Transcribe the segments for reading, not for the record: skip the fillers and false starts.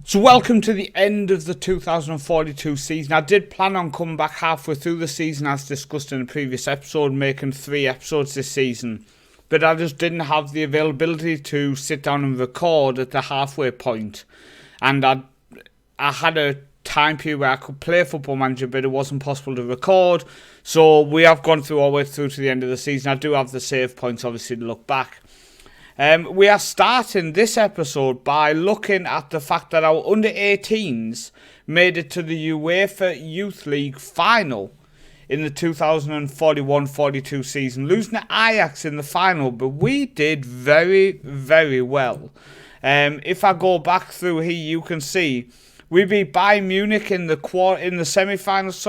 So welcome to the end of the 2042 season. I did plan on coming back halfway through the season as discussed in the previous episode, making 3 episodes this season. But I just didn't have the availability to sit down and record at the halfway point. And I had a time period where I could play Football Manager, but it wasn't possible to record. So we have gone through all the way through to the end of the season. I do have the save points, obviously, to look back. We are starting this episode by looking at the fact that our under-18s made it to the UEFA Youth League final in the 2041-42 season, losing to Ajax in the final, but we did very, very well. If I go back through here, you can see we beat Bayern Munich in the semi-finals,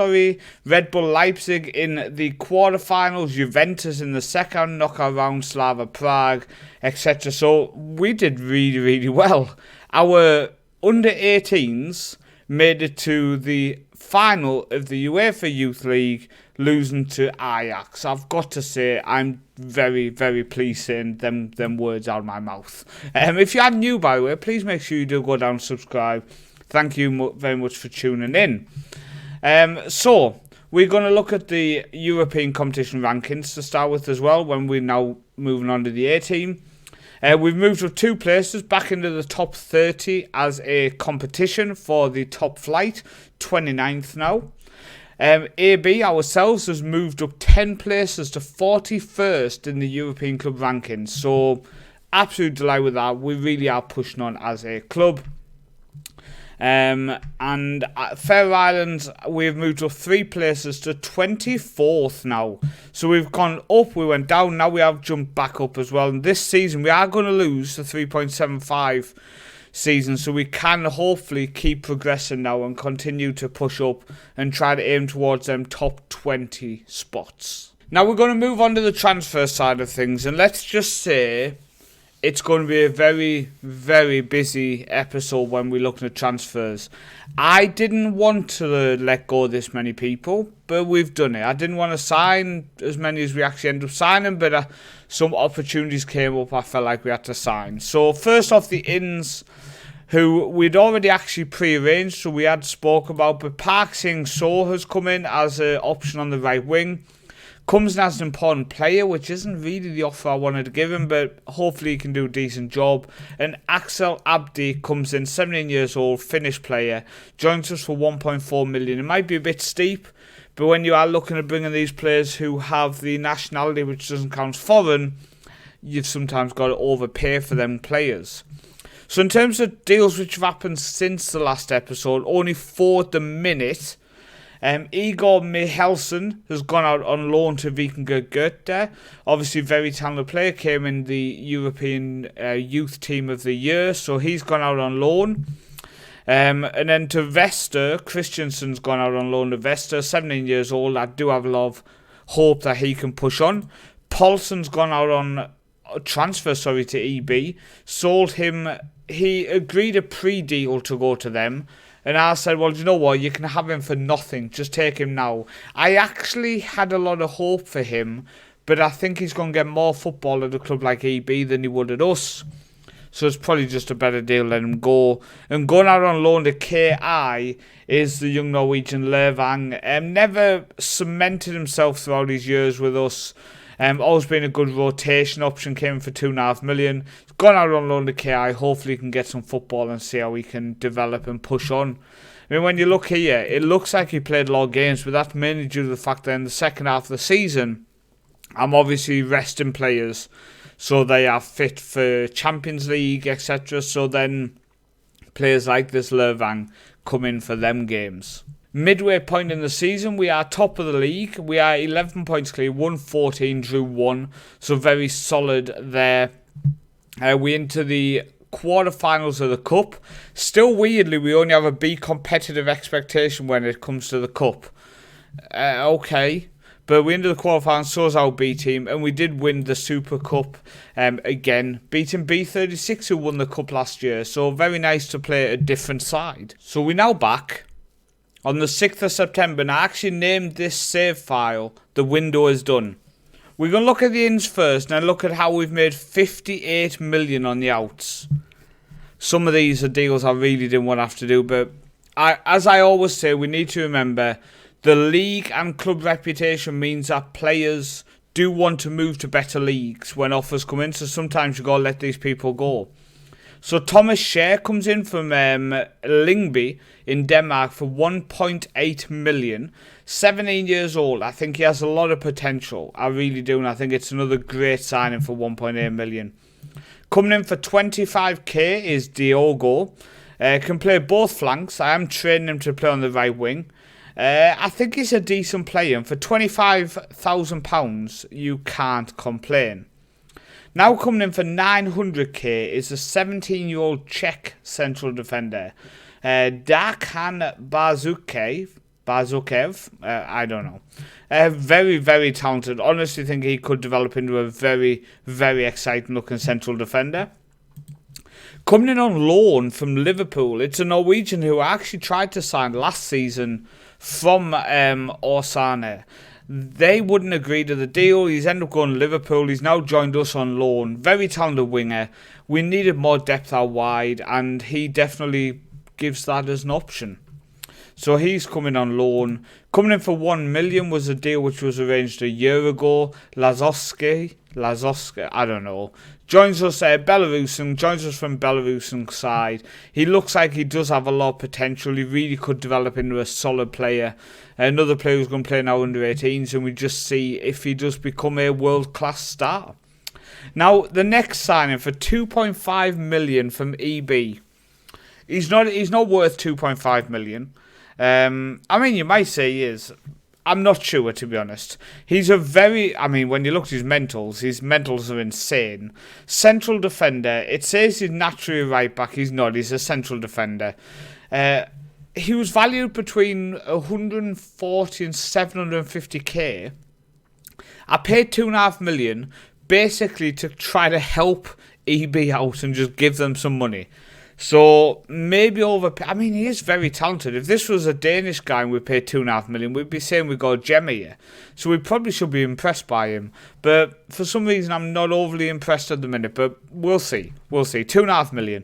Red Bull Leipzig in the quarter-finals, Juventus in the second knockout round, Slava Prague, etc. So we did really, really well. Our under-18s made it to the final of the UEFA Youth League, losing to Ajax. I've got to say, I'm very, very pleased saying them words out of my mouth. If you are new, by the way, please make sure you do go down and subscribe. Thank you very much for tuning in. So, we're going to look at the European competition rankings to start with as well, when we're now moving on to the A team. We've moved up 2 places back into the top 30 as a competition for the top flight, 29th now. AB ourselves has moved up 10 places to 41st in the European club rankings. So, absolute delight with that. We really are pushing on as a club. And Faroe Islands, we've moved up 3 places to 24th now. So we've gone up, we went down, now we have jumped back up as well. And this season we are going to lose the 3.75 season, so we can hopefully keep progressing now and continue to push up and try to aim towards them top 20 spots. Now we're going to move on to the transfer side of things, and let's just say it's going to be a very, very busy episode when we're looking at transfers. I didn't want to let go of this many people, but we've done it. I didn't want to sign as many as we actually ended up signing, but some opportunities came up I felt like we had to sign. So first off, the ins, who we'd already actually pre-arranged, so we had spoke about, but Park Sing-seo has come in as an option on the right wing. Comes in as an important player, which isn't really the offer I wanted to give him, but hopefully he can do a decent job. And Axel Abdi comes in, 17 years old, Finnish player, joins us for 1.4 million. It might be a bit steep, but when you are looking at bringing these players who have the nationality which doesn't count foreign, you've sometimes got to overpay for them players. So in terms of deals which have happened since the last episode, only 4 at the minute. Igor Mihelsen has gone out on loan to Vikingur Goethe. Obviously, very talented player, came in the European Youth Team of the Year, so he's gone out on loan. And then to Vester, Christensen's gone out on loan to Vester, 17 years old. I do have a lot of hope that he can push on. Paulsen's gone out on transfer, to EB. Sold him, he agreed a pre-deal to go to them. And I said, well, you know what, you can have him for nothing, just take him now. I actually had a lot of hope for him, but I think he's going to get more football at a club like EB than he would at us. So it's probably just a better deal, let him go. And going out on loan to KI is the young Norwegian Lervang. Never cemented himself throughout his years with us. Always been a good rotation option, came in for 2.5 million. Gone out on loan to KI, hopefully he can get some football and see how he can develop and push on. I mean, when you look here, it looks like he played a lot of games, but that's mainly due to the fact that in the second half of the season, I'm obviously resting players so they are fit for Champions League, etc. So then players like this Lervang come in for them games. Midway point in the season, we are top of the league. We are 11 points clear, 114, drew 1. So very solid there. We into the quarterfinals of the cup. Still weirdly, we only have a B competitive expectation when it comes to the cup. Okay. But we into the quarterfinals, so is our B team, and we did win the Super Cup again, beating B36 who won the cup last year. So very nice to play a different side. So we're now back on the 6th of September, and I actually named this save file, The Window Is Done. We're going to look at the ins first, and then look at how we've made 58 million on the outs. some of these are deals I really didn't want to have to do. But as I always say, we need to remember the league and club reputation means that players do want to move to better leagues when offers come in. So sometimes you got to let these people go. So Thomas Share comes in from Lyngby in Denmark for 1.8 million. 17 years old. I think he has a lot of potential. I really do. And I think it's another great signing for 1.8 million. Coming in for 25k is Diogo. Can play both flanks. I am training him to play on the right wing. I think he's a decent player. And for £25,000, you can't complain. Now coming in for 900k is a 17-year-old Czech central defender. Darkhan Bazukev, I don't know. Very, very talented. Honestly think he could develop into a very, very exciting looking central defender. Coming in on loan from Liverpool, it's a Norwegian who I actually tried to sign last season from Åsane. They wouldn't agree to the deal. He's ended up going to Liverpool. He's now joined us on loan. Very talented winger. We needed more depth out wide, and he definitely gives that as an option. So he's coming on loan. Coming in for 1 million was a deal which was arranged a year ago. Lazowski, I don't know. Joins us Belarusian, joins us from Belarusian side. He looks like he does have a lot of potential. He really could develop into a solid player. Another player who's going to play now under 18s, and we just see if he does become a world-class star. Now, the next signing for 2.5 million from EB. He's not worth 2.5 million. I mean, you might say he is. I'm not sure, to be honest. He's a very... I mean, when you look at his mentals are insane. Central defender. It says he's naturally right back. He's not. He's a central defender. He was valued between 140 and 750k. I paid 2.5 million basically to try to help EB out and just give them some money. So maybe I mean, he is very talented. If this was a Danish guy and we paid 2.5 million, we'd be saying we got a gem here. So we probably should be impressed by him. But for some reason, I'm not overly impressed at the minute. But we'll see. 2.5 million.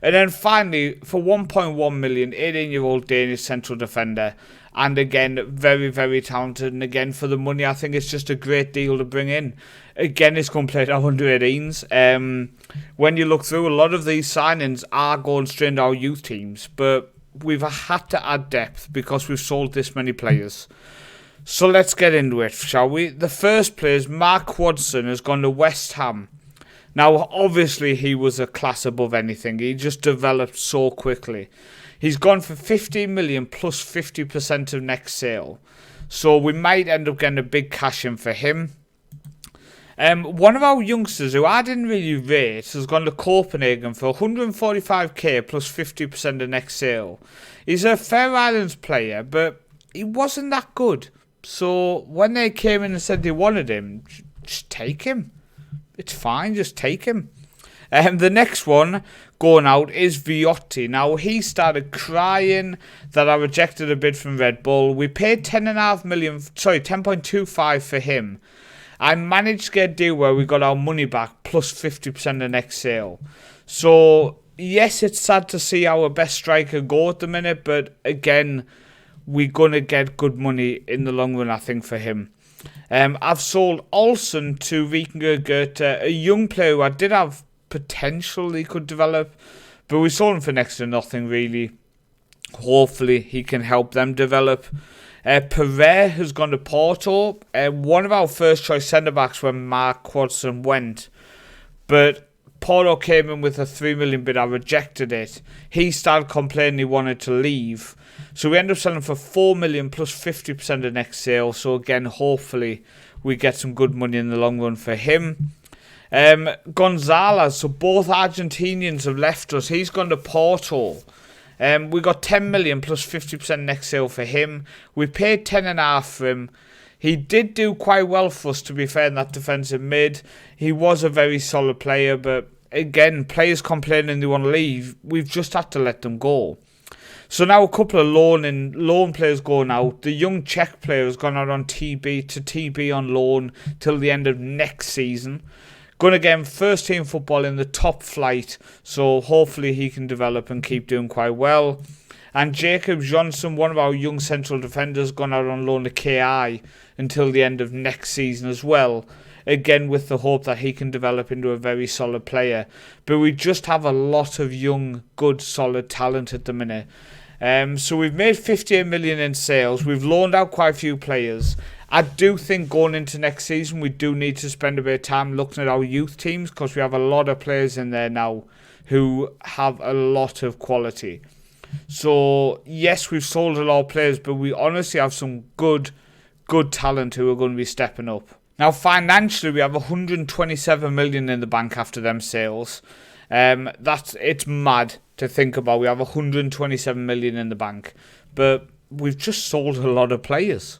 And then finally, for 1.1 million, 18-year-old Danish central defender. And again, very, very talented. And again, for the money, I think it's just a great deal to bring in. Again, it's going to play at under 18s. When you look through, a lot of these signings are going straight into our youth teams. But we've had to add depth because we've sold this many players. So let's get into it, shall we? The first player is Mark Quodson, has gone to West Ham. Now, obviously, he was a class above anything. He just developed so quickly. He's gone for 15 million plus 50% of next sale. So we might end up getting a big cash in for him. One of our youngsters, who I didn't really rate, has gone to Copenhagen for 145k plus 50% of next sale. He's a Faroe Islands player, but he wasn't that good. So when they came in and said they wanted him, just take him. It's fine, just take him. The next one going out is Viotti. Now, he started crying that I rejected a bid from Red Bull. We paid 10.25 for him. I managed to get a deal where we got our money back plus 50% of next sale. So, yes, it's sad to see our best striker go at the minute, but again, we're going to get good money in the long run, I think, for him. I've sold Olsen to Vikingur, a young player who I did have potential he could develop, but we sold him for next to nothing, really. Hopefully, he can help them develop. Pereira has gone to Porto. One of our first choice centre-backs when Mark Quodson went. But Porto came in with a 3 million bid. I rejected it. He started complaining he wanted to leave. So we ended up selling for 4 million plus 50% of next sale. So again, hopefully we get some good money in the long run for him. Gonzalez, so both Argentinians have left us. He's gone to Porto. We got 10 million plus 50% next sale for him. We paid 10.5 for him. He did do quite well for us, to be fair, in that defensive mid. He was a very solid player, but again, players complaining they want to leave. We've just had to let them go. So now a couple of loan players going out. The young Czech player has gone out on TB on loan till the end of next season. Going to get him first team football in the top flight, so hopefully he can develop and keep doing quite well. And Jacob Johnson, one of our young central defenders, gone out on loan to KI until the end of next season as well. Again, with the hope that he can develop into a very solid player. But we just have a lot of young, good, solid talent at the minute. So we've made 58 million in sales. We've loaned out quite a few players. I do think going into next season, we do need to spend a bit of time looking at our youth teams, because we have a lot of players in there now who have a lot of quality. So, yes, we've sold a lot of players, but we honestly have some good talent who are going to be stepping up. Now, financially, we have 127 million in the bank after them sales. It's mad to think about. We have 127 million in the bank, but we've just sold a lot of players.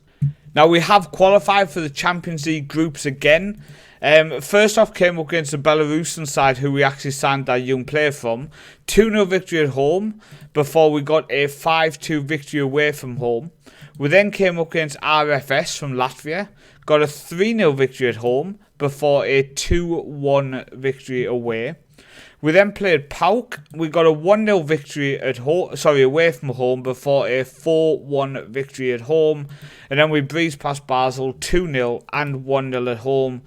Now, we have qualified for the Champions League groups again. First off, came up against the Belarusian side, who we actually signed that young player from. 2-0 victory at home before we got a 5-2 victory away from home. We then came up against RFS from Latvia, got a 3-0 victory at home before a 2-1 victory away. We then played PAOK. We got a 1-0 victory away from home before a 4-1 victory at home. And then we breezed past Basel 2-0 and 1-0 at home.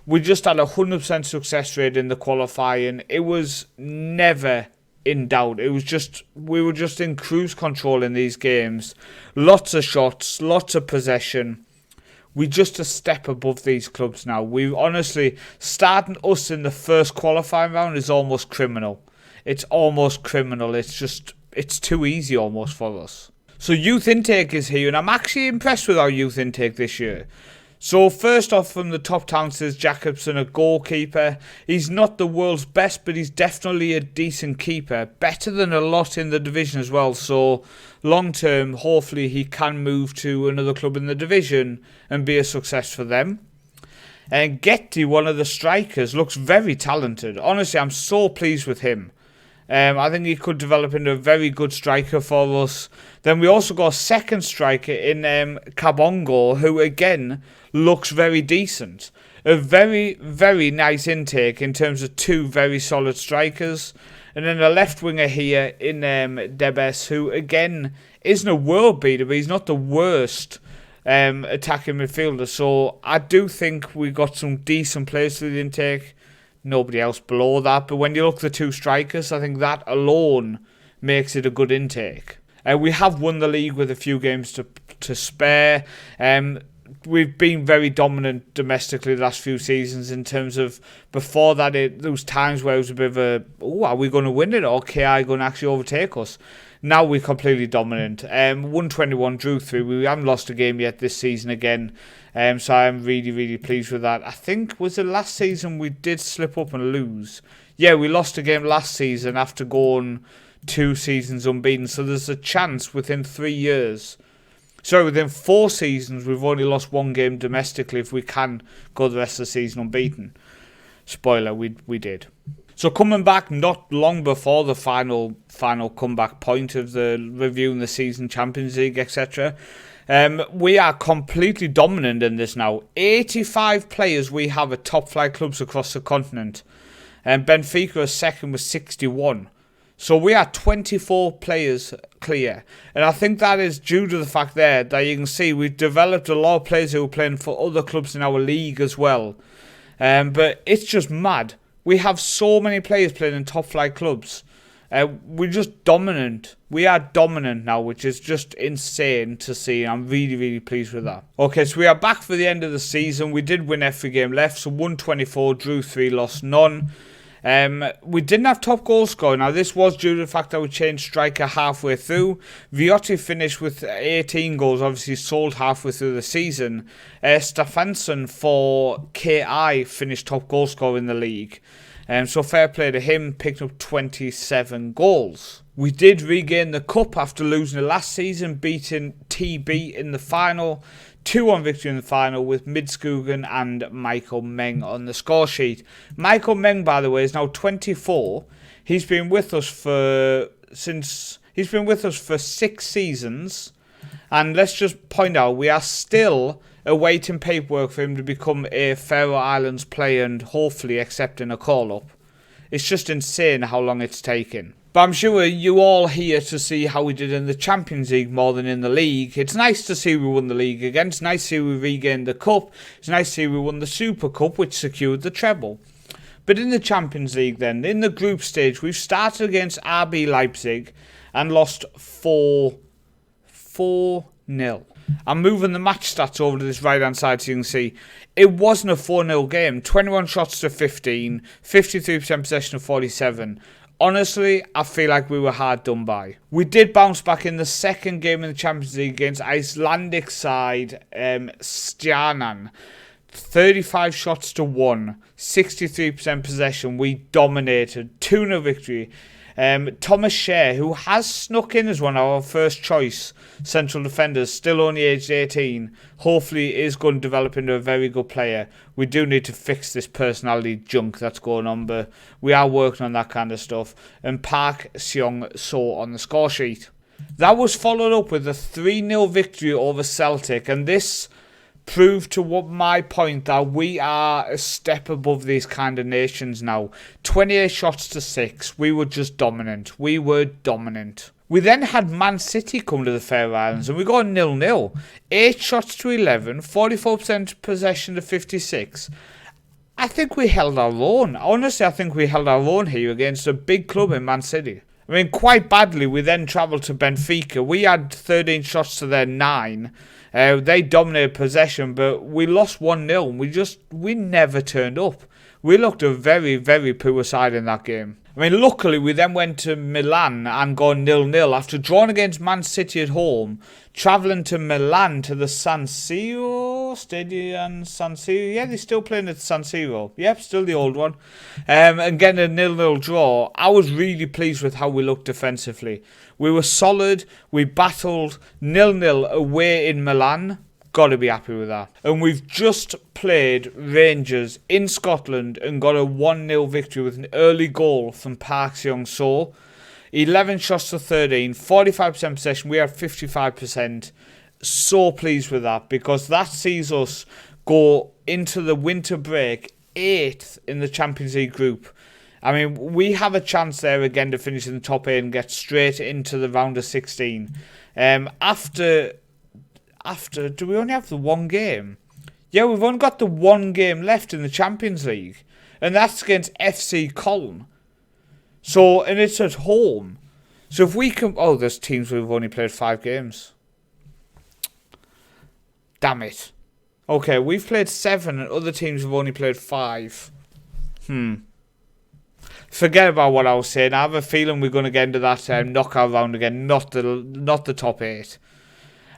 We just had a 100% success rate in the qualifying. It was never in doubt. We were just in cruise control in these games. Lots of shots, lots of possession. We're just a step above these clubs now. We honestly, starting us in the first qualifying round is almost criminal. It's almost criminal. It's too easy almost for us. So youth intake is here, and I'm actually impressed with our youth intake this year. So first off, from the top talents is Jacobson, a goalkeeper. He's not the world's best, but he's definitely a decent keeper. Better than a lot in the division as well. So long term, hopefully he can move to another club in the division and be a success for them. And Getty, one of the strikers, looks very talented. Honestly, I'm so pleased with him. I think he could develop into a very good striker for us. Then we also got a second striker in Kabongo, who again looks very decent. A very, very nice intake in terms of two very solid strikers. And then a left winger here in Debes, who again isn't a world beater, but he's not the worst attacking midfielder. So I do think we got some decent players through the intake. Nobody else below that, but when you look at the two strikers, I think that alone makes it a good intake. We have won the league with a few games to spare. We've been very dominant domestically the last few seasons in terms of, before that, there was times where it was a bit of a, are we going to win it, or KI going to actually overtake us? Now we're completely dominant. 121 drew 3. We haven't lost a game yet this season again. So I'm really, really pleased with that. I think, was it last season we did slip up and lose? Yeah, we lost a game last season after going 2 seasons unbeaten. So there's a chance within 3 years. So within 4 seasons, we've only lost 1 game domestically if we can go the rest of the season unbeaten. Spoiler, we did. So coming back not long before the final comeback point of the reviewing the season, Champions League, etc., we are completely dominant in this now. 85 players we have at top flight clubs across the continent. And Benfica is second with 61. So we are 24 players clear. And I think that is due to the fact there that you can see we've developed a lot of players who are playing for other clubs in our league as well. But it's just mad. We have so many players playing in top flight clubs. We're just dominant. We are dominant now, which is just insane to see. I'm really, really pleased with that. Okay, so we are back for the end of the season. We did win every game left. So 124, drew 3, lost none. We didn't have top goal scorer. Now, this was due to the fact that we changed striker halfway through. Viotti finished with 18 goals, obviously sold halfway through the season. Stefansson for KI finished top goal scorer in the league. So fair play to him, picked up 27 goals. We did regain the cup after losing it last season, beating TB in the final. 2-1 victory in the final with Midskogen and Michael Meng on the score sheet. Michael Meng, by the way, is now 24. He's been with us for 6 seasons. And let's just point out, we are still awaiting paperwork for him to become a Faroe Islands player and hopefully accepting a call-up. It's just insane how long it's taken. But I'm sure you all here to see how we did in the Champions League more than in the league. It's nice to see we won the league again. It's nice to see we regained the cup. It's nice to see we won the Super Cup, which secured the treble. But in the Champions League then, in the group stage, we've started against RB Leipzig and lost 4-0. I'm moving the match stats over to this right hand side so you can see. It wasn't a 4-0 game. 21 shots to 15, 53% possession to 47. Honestly, I feel like we were hard done by. We did bounce back in the second game in the Champions League against Icelandic side Stjarnan. 35 shots to 1, 63% possession. We dominated. 2-0 victory. Thomas Scher, who has snuck in as one of our first choice central defenders, still only aged 18, hopefully is going to develop into a very good player. We do need to fix this personality junk that's going on, but we are working on that kind of stuff. And Park Seong-so on the score sheet. That was followed up with a 3-0 victory over Celtic, and this proved to what my point that we are a step above these kind of nations now. 28 shots to 6. We were just dominant. We were dominant. We then had Man City come to the Faroe Islands and we got 0-0. 8 shots to 11. 44% possession to 56. I think we held our own. Honestly, I think we held our own here against a big club in Man City. I mean, quite badly, we then travelled to Benfica. We had 13 shots to their 9. They dominated possession, but we lost 1-0. We never turned up. We looked a very, very poor side in that game. I mean, luckily, we then went to Milan and got 0-0 after drawing against Man City at home, travelling to Milan to the San Siro Stadium. San Siro, yeah, they're still playing at San Siro. Yep, still the old one. And getting a 0-0 draw. I was really pleased with how we looked defensively. We were solid. We battled 0-0 away in Milan. Got to be happy with that. And we've just played Rangers in Scotland and got a 1-0 victory with an early goal from Park Seong-so. 11 shots to 13, 45% possession. We had 55%. So pleased with that because that sees us go into the winter break 8th in the Champions League group. I mean, we have a chance there again to finish in the top 8 and get straight into the round of 16. After, do we only have the one game? Yeah, we've only got the one game left in the Champions League. And that's against FC Köln. So, and it's at home. So if we can... Oh, there's teams who've only played 5 games. Damn it. Okay, we've played 7 and other teams have only played 5. Forget about what I was saying. I have a feeling we're going to get into that knockout round again. Not the top 8.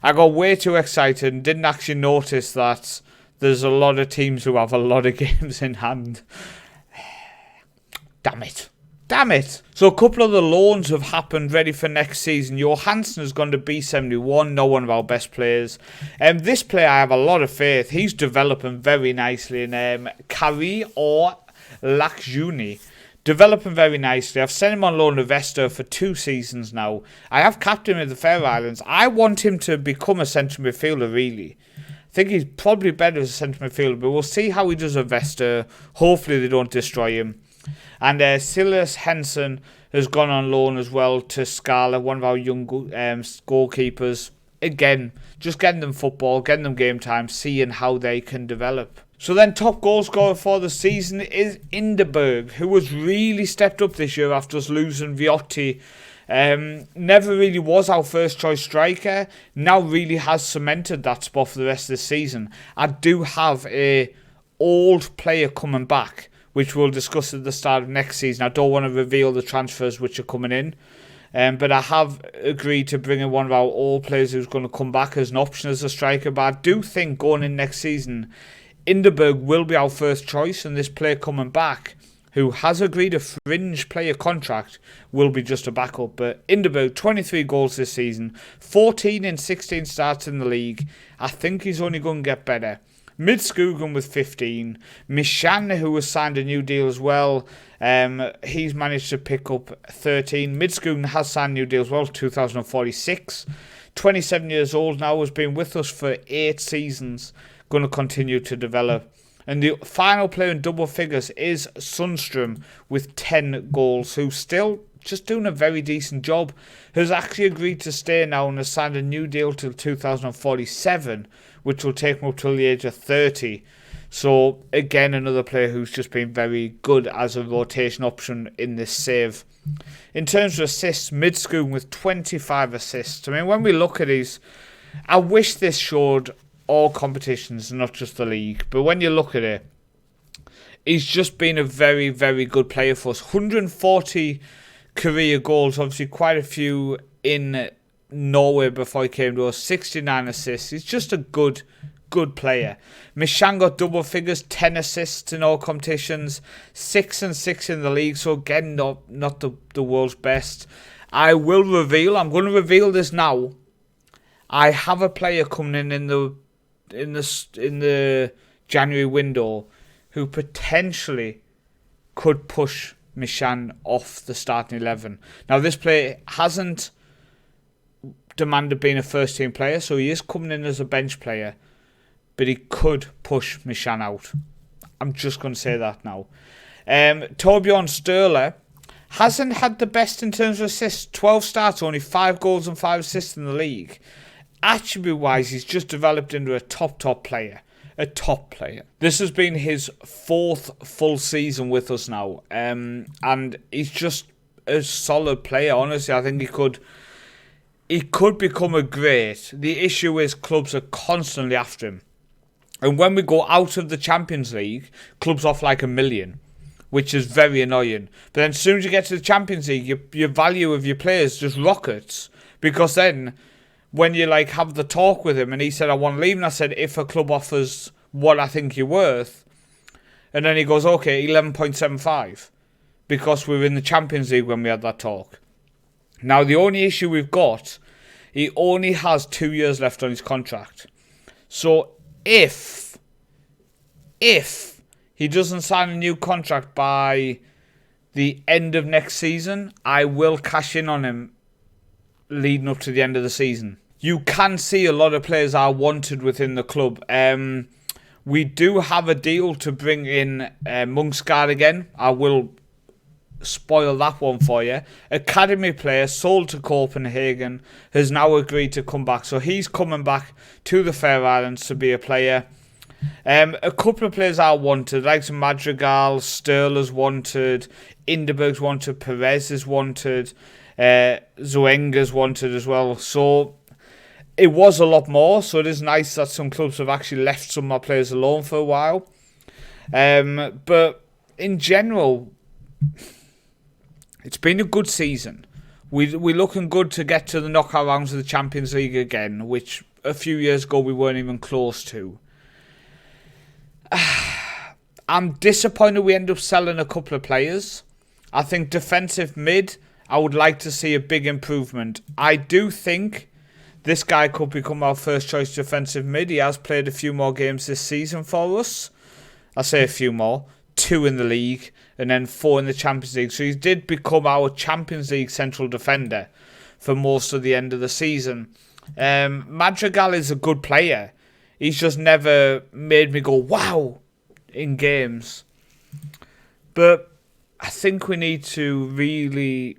I got way too excited and didn't actually notice that there's a lot of teams who have a lot of games in hand. Damn it. Damn it. So a couple of the loans have happened ready for next season. Johansson has gone to B71, not one of our best players. This player I have a lot of faith. He's developing very nicely in Kari or Lakjuni. Developing very nicely. I've sent him on loan to Vesta for 2 seasons now. I have captained him in the Faroe Islands. I want him to become a central midfielder, really. I think he's probably better as a central midfielder, but we'll see how he does at Vesta. Hopefully they don't destroy him. And Silas Henson has gone on loan as well to Scala, one of our young goalkeepers. Again, just getting them football, getting them game time, seeing how they can develop. So then top goal scorer for the season is Inderberg, who has really stepped up this year after us losing Viotti. Never really was our first choice striker. Now really has cemented that spot for the rest of the season. I do have a old player coming back, which we'll discuss at the start of next season. I don't want to reveal the transfers which are coming in. But I have agreed to bring in one of our old players who's going to come back as an option as a striker. But I do think going in next season, Inderberg will be our first choice, and this player coming back, who has agreed a fringe player contract, will be just a backup. But Inderberg, 23 goals this season, 14 in 16 starts in the league. I think he's only going to get better. Midskogen with 15. Mishan, who has signed a new deal as well, he's managed to pick up 13. Midskogen has signed a new deal as well, 2046. 27 years old now, has been with us for 8 seasons, going to continue to develop. And the final player in double figures is Sundström with 10 goals, who's still just doing a very decent job, has actually agreed to stay now and has signed a new deal till 2047, which will take him up till the age of 30. So again, another player who's just been very good as a rotation option in this save. In terms of assists, Midskogen with 25 assists. I mean, when we look at these, I wish this showed all competitions, not just the league. But when you look at it, he's just been a very, very good player for us. 140 career goals, obviously quite a few in Norway before he came to us. 69 assists. He's just a good player. Mishan got double figures, 10 assists in all competitions, 6 and 6 in the league. So again, not the world's best. I'm going to reveal this now. I have a player coming in the January window who potentially could push Mishan off the starting 11. Now, this player hasn't demanded being a first team player, so he is coming in as a bench player, but he could push Mishan out. I'm just going to say that now. Torbjorn Sturla hasn't had the best in terms of assists. 12 starts, only 5 goals and 5 assists in the league. Attribute-wise, he's just developed into a top player. A top player. This has been his 4th full season with us now. And he's just a solid player, honestly. I think he could become a great. The issue is clubs are constantly after him. And when we go out of the Champions League, clubs off like $1 million, which is very annoying. But then as soon as you get to the Champions League, your value of your players just rockets. Because then, when you have the talk with him, and he said, I want to leave, and I said, if a club offers what I think you're worth, and then he goes, okay, 11.75, because we were in the Champions League when we had that talk. Now, the only issue we've got, he only has 2 years left on his contract. So, if he doesn't sign a new contract by the end of next season, I will cash in on him leading up to the end of the season. You can see a lot of players are wanted within the club. We do have a deal to bring in Munchsgaard again. I will spoil that one for you. Academy player sold to Copenhagen has now agreed to come back. So he's coming back to the Faroe Islands to be a player. A couple of players are wanted, like some Madrigal, Sturla's wanted, Inderberg's wanted, Perez is wanted. Zoenga's wanted as well. So it was a lot more. So it is nice that some clubs have actually left some of my players alone for a while. But in general, it's been a good season. We're looking good to get to the knockout rounds of the Champions League again, which a few years ago we weren't even close to. I'm disappointed we end up selling a couple of players. I think defensive mid, I would like to see a big improvement. I do think this guy could become our first choice defensive mid. He has played a few more games this season for us. I say a few more. 2 in the league and then 4 in the Champions League. So he did become our Champions League central defender for most of the end of the season. Madrigal is a good player. He's just never made me go, wow, in games. But I think we need to really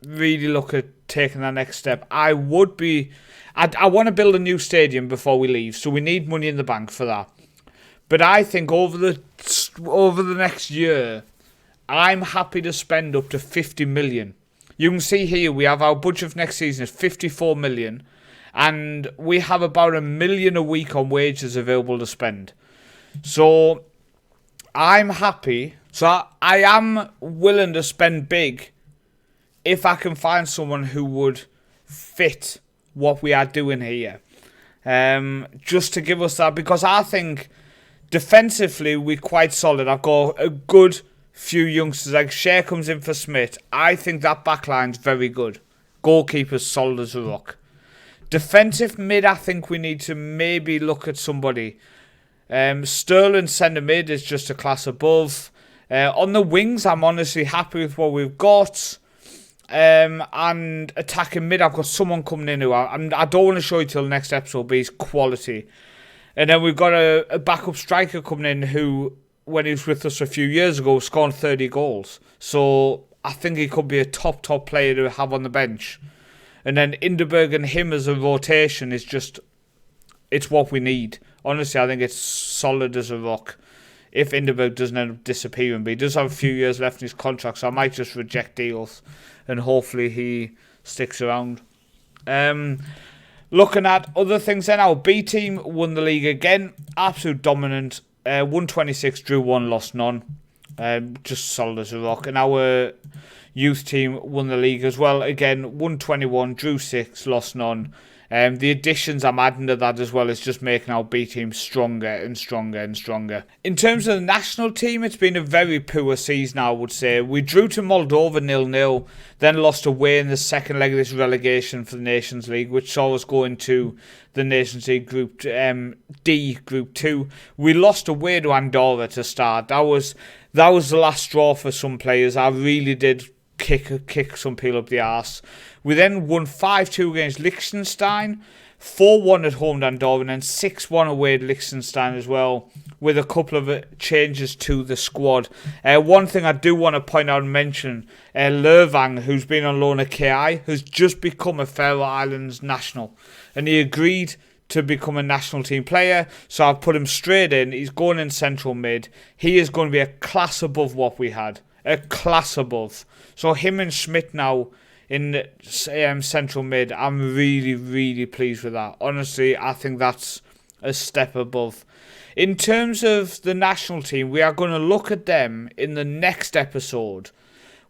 look at taking that next step. I want to build a new stadium before we leave, so we need money in the bank for that. But I think over the next year, I'm happy to spend up to 50 million. You can see here we have our budget for next season is 54 million, and we have about $1 million a week on wages available to spend. So I'm happy. So I am willing to spend big if I can find someone who would fit what we are doing here. Just to give us that, because I think defensively we're quite solid. I've got a good few youngsters, like Shea comes in for Smith. I think that backline's very good. Goalkeeper's solid as a rock. Defensive mid, I think we need to maybe look at somebody Sterling centre mid is just a class above. On the wings, I'm honestly happy with what we've got. And attacking mid, I've got someone coming in who I don't want to show you till the next episode, but he's quality. And then we've got a backup striker coming in who, when he was with us a few years ago, scored 30 goals. So I think he could be a top player to have on the bench. And then Inderberg and him as a rotation is just, it's what we need. Honestly, I think it's solid as a rock. If Inderberg doesn't end up disappearing, but he does have a few years left in his contract, so I might just reject deals and hopefully he sticks around. Looking at other things then, our B team won the league again. Absolute dominant. 126, drew 1, lost none. Just solid as a rock. And our youth team won the league as well. Again, 121, drew 6, lost none. The additions I'm adding to that as well is just making our B team stronger and stronger and stronger. In terms of the national team, it's been a very poor season, I would say. We drew to Moldova 0-0, then lost away in the second leg of this relegation for the Nations League, which saw us go into the Nations League Group D, Group 2. We lost away to Andorra to start. That was the last straw for some players. I really did kick some people up the arse. We then won 5-2 against Liechtenstein, 4-1 at home to Andorra, and then 6-1 away at Liechtenstein as well, with a couple of changes to the squad. One thing I do want to point out and mention, Lervang, who's been on loan at KI, has just become a Faroe Islands national, and he agreed to become a national team player, so I've put him straight in. He's going in central mid. He is going to be a class above what we had. A class above. So him and Schmidt now in central mid, I'm really pleased with that. Honestly, I think that's a step above. In terms of the national team, we are going to look at them in the next episode.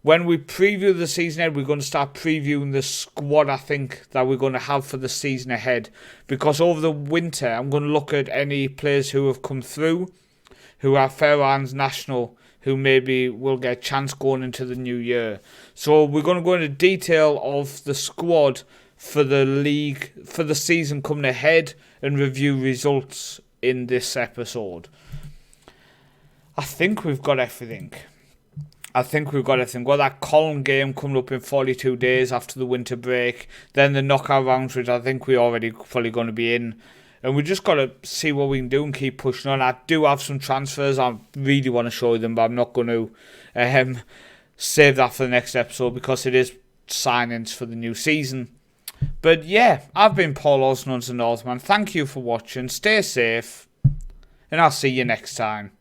When we preview the season ahead, we're going to start previewing the squad, I think, that we're going to have for the season ahead. Because over the winter, I'm going to look at any players who have come through, who are Faroe Islands national, who maybe will get a chance going into the new year. So we're going to go into detail of the squad for the league, for the season coming ahead, and review results in this episode. I think we've got everything. We've got that Colin game coming up in 42 days after the winter break. Then the knockout rounds, which I think we're already fully going to be in. And we just got to see what we can do and keep pushing on. I do have some transfers. I really want to show you them, but I'm not going to save that for the next episode because it is signings for the new season. But yeah, I've been Paul Osnons, the Northman. Thank you for watching. Stay safe. And I'll see you next time.